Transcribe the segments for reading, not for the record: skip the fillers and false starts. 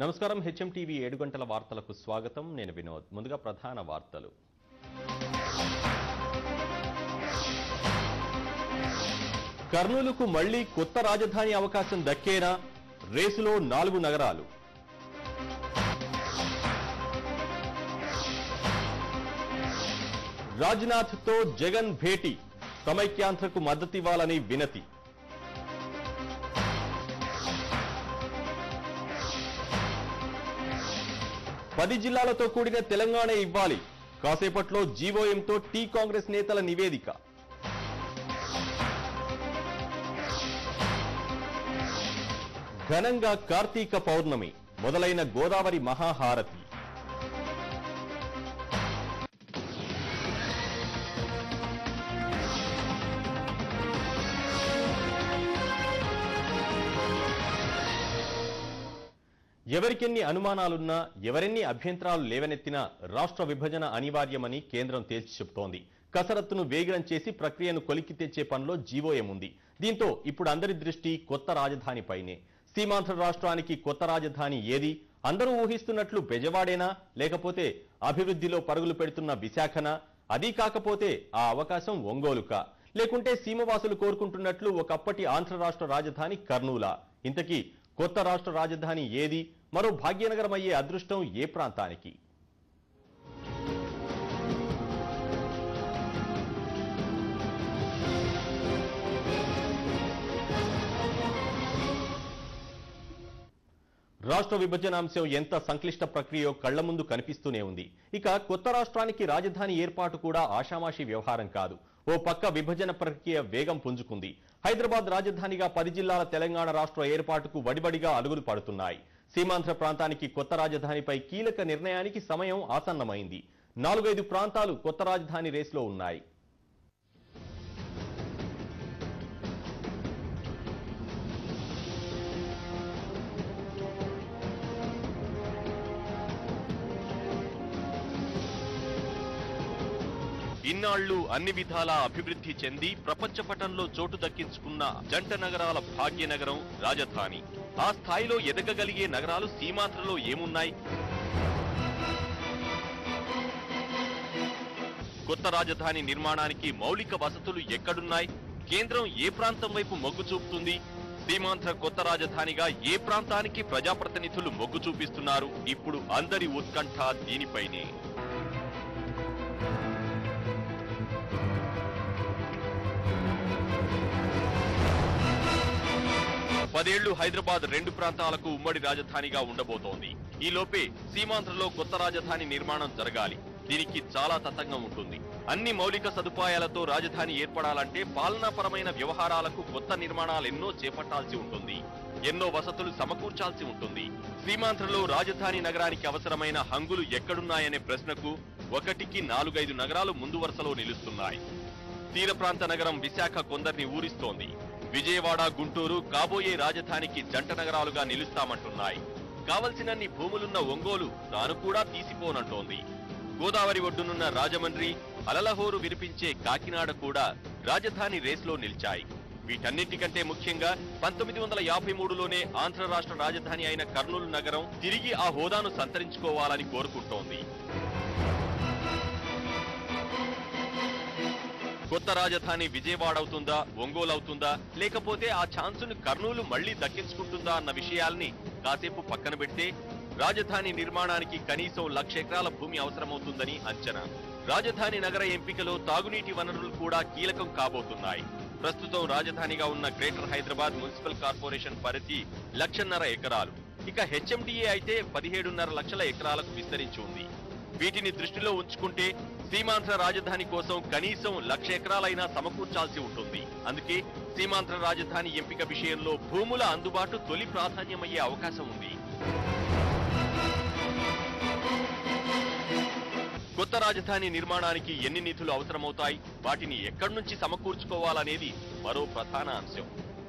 నమస్కారం HM TV 7 గంటల వార్తలకు స్వాగతం నేను వినోద్ ముందుగా ప్రధాన వార్తలు కర్నూలుకు మళ్లీ కొత్త రాజధాని అవకాశం దక్కేనా రేసులో 4 నగరాలు రాజ్నాథ్ తో జగన్ భేటీ సమైక్యాంధ్రకు మద్దతివ్వాలని వినతి పది జిల్లాలతో కూడిన తెలంగాణ ఇవ్వాలి కాసేపట్లో జీవోఎంతో టీ కాంగ్రెస్ నేతల నివేదిక ఘనంగా కార్తీక పౌర్ణమి మొదలైన గోదావరి మహాహారతి ఎవరికెన్ని అనుమానాలున్నా ఎవరెన్ని అభ్యంతరాలు లేవనెత్తినా రాష్ట్ర విభజన అనివార్యమని కేంద్రం తేల్చి చెబుతోంది. కసరత్తును వేగం చేసి ప్రక్రియను కొలిక్కి తెచ్చే పనిలో జీవోఎం ఉంది. దీంతో ఇప్పుడు అందరి దృష్టి కొత్త రాజధానిపైనే. సీమాంధ్ర రాష్ట్రానికి కొత్త రాజధాని ఏది? అందరూ ఊహిస్తున్నట్లు బెజవాడేనా, లేకపోతే అభివృద్ధిలో పరుగులు పెడుతున్న విశాఖనా? అదీ కాకపోతే ఆ అవకాశం ఒంగోలుకా, లేకుంటే సీమవాసులు కోరుకుంటున్నట్లు ఒకప్పటి ఆంధ్ర రాష్ట్ర రాజధాని కర్నూలా? ఇంతకీ కొత్త రాష్ట్ర రాజధాని ఏది? మరో భాగ్యనగరం అయ్యే అదృష్టం ఏ ప్రాంతానికి? రాష్ట్ర విభజన అంశం ఎంత సంక్లిష్ట ప్రక్రియో కళ్ల ముందు కనిపిస్తూనే ఉంది. ఇక కొత్త రాష్ట్రానికి రాజధాని ఏర్పాటు కూడా ఆషామాషి వ్యవహారం కాదు. ఓ పక్క విభజన ప్రక్రియ వేగం పుంజుకుంది. హైదరాబాద్ రాజధానిగా 10 జిల్లాల తెలంగాణ రాష్ట్ర ఏర్పాటుకు వడివడిగా అడుగులు పడుతున్నాయి. సీమాంధ్ర ప్రాంతానికి కొత్త రాజధానిపై కీలక నిర్ణయానికి సమయం ఆసన్నమైంది. 4-5 ప్రాంతాలు కొత్త రాజధాని రేసులో ఉన్నాయి. ఇన్నాళ్లు అన్ని విధాలా అభివృద్ధి చెంది ప్రపంచ పటంలో చోటు దక్కించుకున్న జంట నగరాల భాగ్యనగరం రాజధాని. ఆ స్థాయిలో ఎదగగలిగే నగరాలు సీమాంధ్రలో ఏమున్నాయి? కొత్త రాజధాని నిర్మాణానికి మౌలిక వసతులు ఎక్కడున్నాయి? కేంద్రం ఏ ప్రాంతం వైపు మొగ్గు చూపుతుంది? సీమాంధ్ర కొత్త రాజధానిగా ఏ ప్రాంతానికి ప్రజాప్రతినిధులు మొగ్గు చూపిస్తున్నారు? ఇప్పుడు అందరి ఉత్కంఠ దీనిపైనే. 10 ఏళ్లు హైదరాబాద్ 2 ప్రాంతాలకు ఉమ్మడి రాజధానిగా ఉండబోతోంది. ఈ లోపే సీమాంధ్రలో కొత్త రాజధాని నిర్మాణం జరగాలి. దీనికి చాలా తతంగం ఉంటుంది. అన్ని మౌలిక సదుపాయాలతో రాజధాని ఏర్పడాలంటే పాలనాపరమైన వ్యవహారాలకు కొత్త నిర్మాణాలెన్నో చేపట్టాల్సి ఉంటుంది. ఎన్నో వసతులు సమకూర్చాల్సి ఉంటుంది. సీమాంధ్రలో రాజధాని నగరానికి అవసరమైన హంగులు ఎక్కడున్నాయనే ప్రశ్నకు 1కి 4-5 నగరాలు ముందు వరుసలో నిలుస్తున్నాయి. తీర ప్రాంత నగరం విశాఖ కొందరిని ఊరిస్తోంది. విజయవాడ, గుంటూరు కాబోయే రాజధానికి జంట నగరాలుగా నిలుస్తామంటున్నాయి. కావలసినన్ని భూములున్న ఒంగోలు తాను కూడా తీసిపోనంటోంది. గోదావరి ఒడ్డునున్న రాజమండ్రి, అలలహోరు వినిపించే కాకినాడ కూడా రాజధాని రేస్లో నిలిచాయి. వీటన్నింటికంటే ముఖ్యంగా 1953లోనే ఆంధ్ర రాష్ట్ర రాజధాని అయిన కర్నూలు నగరం తిరిగి ఆ హోదాను సంతరించుకోవాలని కోరుకుంటోంది. కొత్త రాజధాని విజయవాడ అవుతుందా, ఒంగోలు అవుతుందా, లేకపోతే ఆ ఛాన్సును కర్నూలు మళ్లీ దక్కించుకుంటుందా అన్న విషయాల్ని కాసేపు పక్కన పెడితే రాజధాని నిర్మాణానికి కనీసం 1,00,000 ఎకరాల భూమి అవసరమవుతుందని అంచనా. రాజధాని నగర ఎంపికలో తాగునీటి వనరులు కూడా కీలకం కాబోతున్నాయి. ప్రస్తుతం రాజధానిగా ఉన్న గ్రేటర్ హైదరాబాద్ మున్సిపల్ కార్పొరేషన్ పరిధి 1,50,000 ఎకరాలు. ఇక హెచ్ఎండిఏ అయితే 17.5 లక్షల ఎకరాలకు విస్తరించి ఉంది. వీటిని దృష్టిలో ఉంచుకుంటే సీమాంధ్ర రాజధాని కోసం కనీసం 1,00,000 ఎకరాలైనా సమకూర్చాల్సి ఉంటుంది. అందుకే సీమాంధ్ర రాజధాని ఎంపిక విషయంలో భూముల అందుబాటు తొలి ప్రాధాన్యమయ్యే అవకాశం ఉంది. కొత్త రాజధాని నిర్మాణానికి ఎన్ని నిధులు అవసరమవుతాయి, వాటిని ఎక్కడి నుంచి సమకూర్చుకోవాలనేది మరో ప్రధాన అంశం.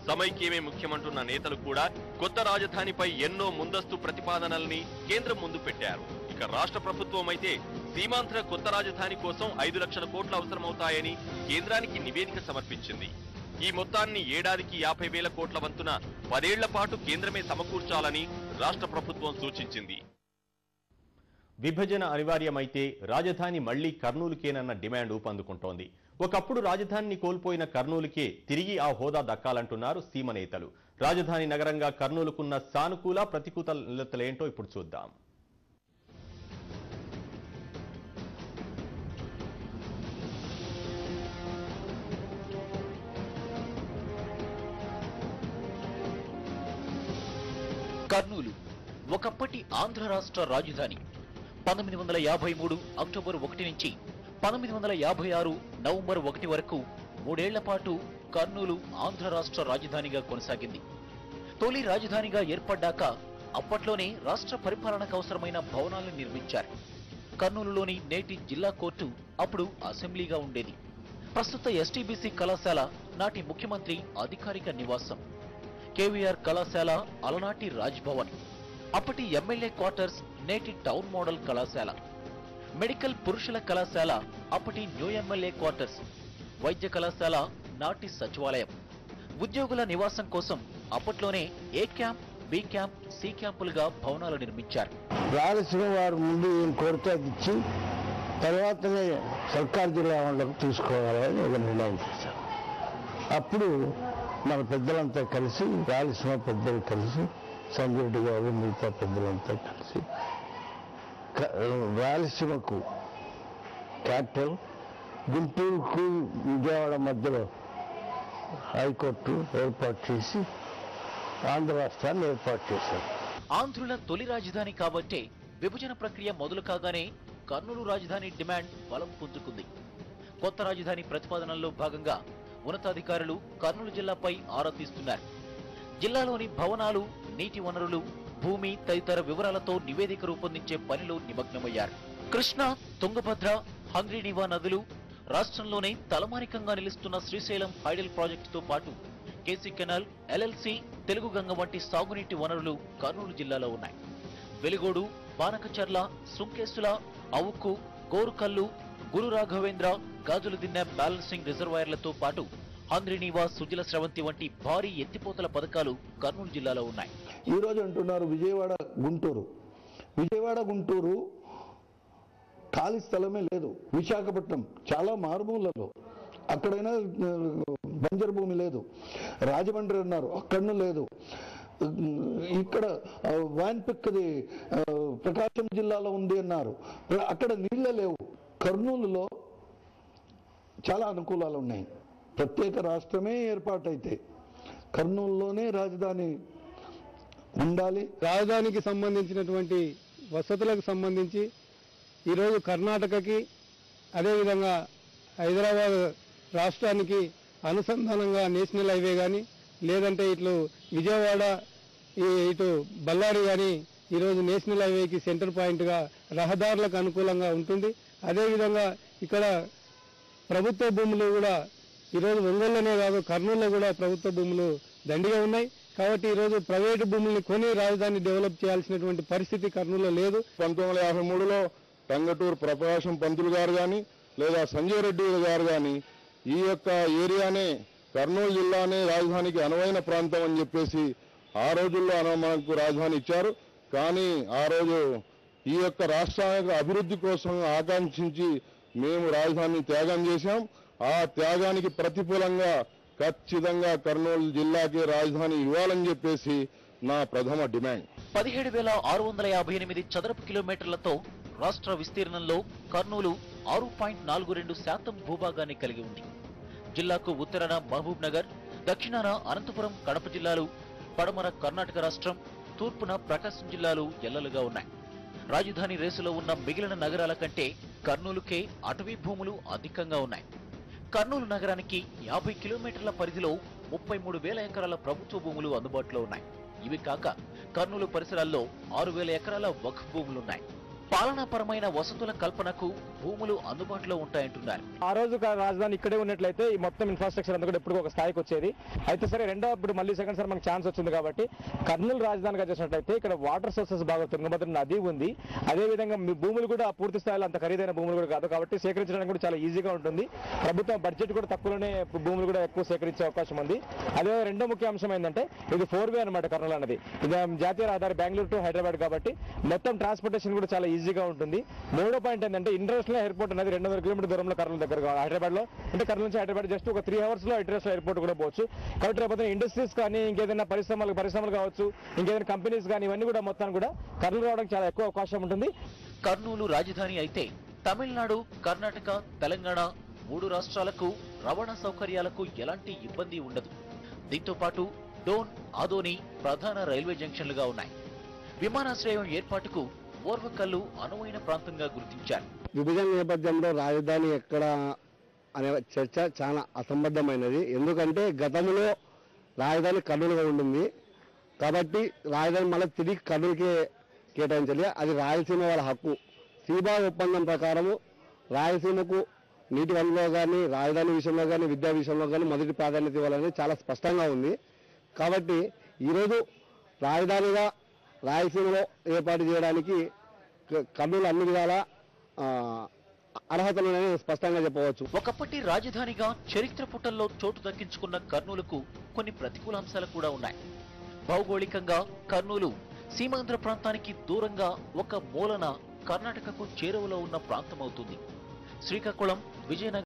సమైక్యమే ముఖ్యమంటున్న నేతలు కూడా కొత్త రాజధానిపై ఎన్నో ముందస్తు ప్రతిపాదనల్ని కేంద్రం ముందు పెట్టారు. ఇక రాష్ట్ర ప్రభుత్వం అయితే సీమాంధ్ర కొత్త రాజధాని కోసం 5 లక్షల కోట్లు అవసరమవుతాయని కేంద్రానికి నివేదిక సమర్పించింది. ఈ మొత్తాన్ని ఏడాదికి 50,000 కోట్ల వంతున 10 ఏళ్ల పాటు కేంద్రమే సమకూర్చాలని రాష్ట్ర ప్రభుత్వం సూచించింది. విభజన అనివార్యమైతే రాజధాని మళ్లీ కర్నూలుకేనన్న డిమాండ్ ఊపందుకుంటోంది. ఒకప్పుడు రాజధానిని కోల్పోయిన కర్నూలుకే తిరిగి ఆ హోదా దక్కాలంటున్నారు సీమ నేతలు. రాజధాని నగరంగా కర్నూలుకున్న సానుకూల ప్రతికూలతలేంటో ఇప్పుడు చూద్దాం. కర్నూలు ఒకప్పటి ఆంధ్ర రాష్ట్ర రాజధాని. 1953 అక్టోబర్ 1 నుంచి 1956 నవంబర్ 1 వరకు 3 ఏళ్ల పాటు కర్నూలు ఆంధ్ర రాష్ట్ర రాజధానిగా కొనసాగింది. తొలి రాజధానిగా ఏర్పడ్డాక అప్పట్లోనే రాష్ట్ర పరిపాలనకు అవసరమైన భవనాలను నిర్మించారు. కర్నూలులోని నేటి జిల్లా కోర్టు అప్పుడు అసెంబ్లీగా ఉండేది. ప్రస్తుత ఎస్టీబీసీ కళాశాల నాటి ముఖ్యమంత్రి అధికారిక నివాసం. కేవీఆర్ కళాశాల అలనాటి రాజ్భవన్. అప్పటి ఎమ్మెల్యే క్వార్టర్స్ నేటి టౌన్ మోడల్ కళాశాల. మెడికల్ పురుషుల కళాశాల అప్పటి న్యూ ఎమ్మెల్యే క్వార్టర్స్. వైద్య కళాశాల నాటి సచివాలయం. ఉద్యోగుల నివాసం కోసం అప్పట్లోనే ఏ క్యాంప్, బి క్యాంప్, సి క్యాంపులుగా భవనాలు నిర్మించారు. రాయలసీమ వారు ముందు కోరిక ఇచ్చి తర్వాతనే సర్కారు జిల్లా వాళ్ళకు తీసుకోవాలని ఒక నిర్ణయం చేశారు. అప్పుడు మన పెద్దలంతా కలిసి, రాయలసీమ పెద్దలు కలిసి, సంజయ్ రెడ్డి గారు మిగతా పెద్దలంతా కలిసి రాయలసీమకు క్యాపిటల్, గుంటూరుకు విజయవాడ మధ్యలో హైకోర్టు ఏర్పాటు చేసి ఆంధ్ర రాష్ట్రాన్ని ఏర్పాటు చేశారు. ఆంధ్రుల తొలి రాజధాని కాబట్టే విభజన ప్రక్రియ మొదలు కాగానే కర్నూలు రాజధాని డిమాండ్ బలం పుంజుకుంది. కొత్త రాజధాని ప్రతిపాదనల్లో భాగంగా ఉన్నతాధికారులు కర్నూలు జిల్లాపై ఆరా తీస్తున్నారు. జిల్లాలోని భవనాలు, నీటి వనరులు, భూమి తదితర వివరాలతో నివేదిక రూపొందించే పనిలో నిమగ్నమయ్యారు. కృష్ణా, తుంగభద్ర, హంద్రీనీవా నదులు, రాష్ట్రంలోనే తలమానికంగా నిలుస్తున్న శ్రీశైలం హైడల్ ప్రాజెక్టుతో పాటు KC canal, LLC, Telugu Ganga వంటి సాగునీటి వనరులు కర్నూలు జిల్లాలో ఉన్నాయి. వెలుగోడు, బానకచర్ల, సుంకేసుల, అవుక్కు, గోరుకల్లు, గురు రాఘవేంద్ర, గాజుల దిన్నె బ్యాలెన్సింగ్ రిజర్వాయర్లతో పాటు హంద్రీనీవా, సుజల స్రవంతి వంటి భారీ ఎత్తిపోతల పథకాలు కర్నూలు జిల్లాలో ఉన్నాయి. ఈ రోజు అంటున్నారు విజయవాడ గుంటూరు ఖాళీ స్థలమే లేదు. విశాఖపట్నం చాలా మారుమూలలో, అక్కడైనా బంజరు భూమి లేదు. రాజమండ్రి అన్నారు, అక్కడనూ లేదు. ఇక్కడ వాన్పిక్కది ప్రకాశం జిల్లాలో ఉంది అన్నారు, అక్కడ నీళ్ళే లేవు. కర్నూలులో చాలా అనుకూలాలు ఉన్నాయి. ప్రత్యేక రాష్ట్రమే ఏర్పాటైతే కర్నూలులోనే రాజధాని ఉండాలి. రాజధానికి సంబంధించినటువంటి వసతులకు సంబంధించి ఈరోజు కర్ణాటకకి, అదేవిధంగా హైదరాబాద్ రాష్ట్రానికి అనుసంధానంగా నేషనల్ హైవే కానీ, లేదంటే ఇట్లు విజయవాడ, ఇటు బళ్ళారి కానీ ఈరోజు నేషనల్ హైవేకి సెంటర్ పాయింట్గా రహదారులకు అనుకూలంగా ఉంటుంది. అదేవిధంగా ఇక్కడ ప్రభుత్వ భూములు కూడా ఈరోజు ఒంగోలులోనే కాదు కర్నూలులో కూడా ప్రభుత్వ భూములు దండిగా ఉన్నాయి. కాబట్టి ఈరోజు ప్రైవేటు భూముల్ని కొని రాజధాని డెవలప్ చేయాల్సినటువంటి పరిస్థితి కర్నూలులో లేదు. 1953లో టంగటూరు ప్రకాశం పంతులు గారు కానీ, లేదా సంజయ్ రెడ్డి గారు కానీ ఈ యొక్క ఏరియానే కర్నూలు జిల్లానే రాజధానికి అనువైన ప్రాంతం అని చెప్పేసి ఆ రోజుల్లో మనకు రాజధాని ఇచ్చారు. కానీ ఆ రోజు ఈ యొక్క రాష్ట్రానికి అభివృద్ధి కోసం ఆకాంక్షించి మేము రాజధానిని త్యాగం చేశాం. ఆ త్యాగానికి ప్రతిఫలంగా ఖచ్చితంగా కర్నూలు జిల్లాకి రాజధాని ఇవ్వాలని చెప్పేసి నా ప్రథమ డిమాండ్. 17,658 చదరపు కిలోమీటర్లతో రాష్ట్ర విస్తీర్ణంలో కర్నూలు 6.42% భూభాగాన్ని కలిగి ఉంది. జిల్లాకు ఉత్తరాన మహబూబ్ నగర్, దక్షిణాన అనంతపురం, కడప జిల్లాలు, పడమర కర్ణాటక రాష్ట్రం, తూర్పున ప్రకాశం జిల్లాలు ఎల్లలుగా ఉన్నాయి. రాజధాని రేసులో ఉన్న మిగిలిన నగరాల కంటే కర్నూలుకే అటవీ భూములు అధికంగా ఉన్నాయి. కర్నూలు నగరానికి 50 కిలోమీటర్ల పరిధిలో 33,000 ఎకరాల ప్రభుత్వ భూములు అందుబాటులో ఉన్నాయి. ఇవి కాక కర్నూలు పరిసరాల్లో 6,000 ఎకరాల వక్ఫ్ భూములున్నాయి. పాలనాపరమైన వసతుల కల్పనకు భూములు అందుబాటులో ఉంటాయంటున్నారు. ఆ రోజు రాజధాని ఇక్కడే ఉన్నట్లయితే ఈ మొత్తం ఇన్ఫ్రాస్ట్రక్చర్ అంతా కూడా ఎప్పుడు ఒక స్థాయికి వచ్చేది. అయితే సరే ఇప్పుడు మళ్ళీ సెకండ్ సార్ మనకు ఛాన్స్ వచ్చింది కాబట్టి కర్నూలు రాజధానిగా చేసినట్లయితే ఇక్కడ వాటర్ సోర్సెస్ బాగా తుంగభద్ర నది ఉంది. అదేవిధంగా మీ భూములు కూడా పూర్తి స్థాయిలో అంత ఖరీదైన భూములు కూడా కాదు కాబట్టి సేకరించడానికి కూడా చాలా ఈజీగా ఉంటుంది. ప్రభుత్వం బడ్జెట్ కూడా తక్కువలోనే భూములు కూడా ఎక్కువ సేకరించే అవకాశం ఉంది. అదే రెండో ముఖ్య అంశం ఏంటంటే ఇది 4-వే అనమాట కర్నూలు అనేది. ఇది జాతీయ రహదారి బెంగళూరు టు హైదరాబాద్ కాబట్టి మొత్తం ట్రాన్స్పోర్టేషన్ కూడా చాలా ఈజీగా ఉంటుంది. మూడో పాయింట్ ఏంటంటే ఇంటర్నేషనల్ ఎయిర్పోర్ట్ అనేది 200 కిలోమీటర్ దూరంలో కర్నూలు దగ్గర హైదరాబాద్ లో, అంటే కర్నూలు నుంచి హైదరాబాద్ జస్ట్ ఒక 3 hours లో ఇంటర్నేషనల్ ఎయిర్పోర్ట్ కూడా పోవచ్చు. కాబట్టి రేపు ఇండస్ట్రీస్ కానీ ఇంకేదైనా పరిశ్రమలు కావచ్చు, ఇంకేదైనా కంపెనీస్ కానీ ఇవన్నీ కూడా మొత్తాన్ని కూడా కర్నూలు రావడానికి చాలా ఎక్కువ అవకాశం ఉంటుంది. కర్నూలు రాజధాని అయితే తమిళనాడు, కర్ణాటక, తెలంగాణ 3 రాష్ట్రాలకు రవాణా సౌకర్యాలకు ఎలాంటి ఇబ్బంది ఉండదు. దీంతో పాటు డోన్, ఆదోని ప్రధాన రైల్వే జంక్షన్లుగా ఉన్నాయి. విమానాశ్రయం ఏర్పాటుకు ఓర్వకల్లు అనువైన ప్రాంతంగా గుర్తించారు. విభజన నేపథ్యంలో రాజధాని ఎక్కడ అనే చర్చ చాలా అసంబద్ధమైనది. ఎందుకంటే గతంలో రాజధాని కర్నూలుగా ఉంటుంది కాబట్టి రాజధాని మళ్ళీ తిరిగి కర్నూలుకే కేటాయించాలి. అది రాయలసీమ వాళ్ళ హక్కు. సీబా ఒప్పందం ప్రకారము రాయలసీమకు నీటి వనరులో కానీ, రాజధాని విషయంలో కానీ, విద్యా విషయంలో కానీ మొదటి ప్రాధాన్యత ఇవ్వాలని చాలా స్పష్టంగా ఉంది. కాబట్టి ఈరోజు రాజధానిగా రాయలసీమలో ఏర్పాటు చేయడానికి కర్నూలు అన్ని విధాల అర్హతలు స్పష్టంగా చెప్పవచ్చు. ఒకప్పటి రాజధానిగా చరిత్ర పుటల్లో చోటు దక్కించుకున్న కర్నూలుకు కొన్ని ప్రతికూల అంశాలు కూడా ఉన్నాయి. భౌగోళికంగా కర్నూలు సీమాంధ్ర ప్రాంతానికి దూరంగా ఒక మూలన కర్ణాటకకు చేరువలో ఉన్న ప్రాంతమవుతుంది. శ్రీకాకుళం, విజయనగరం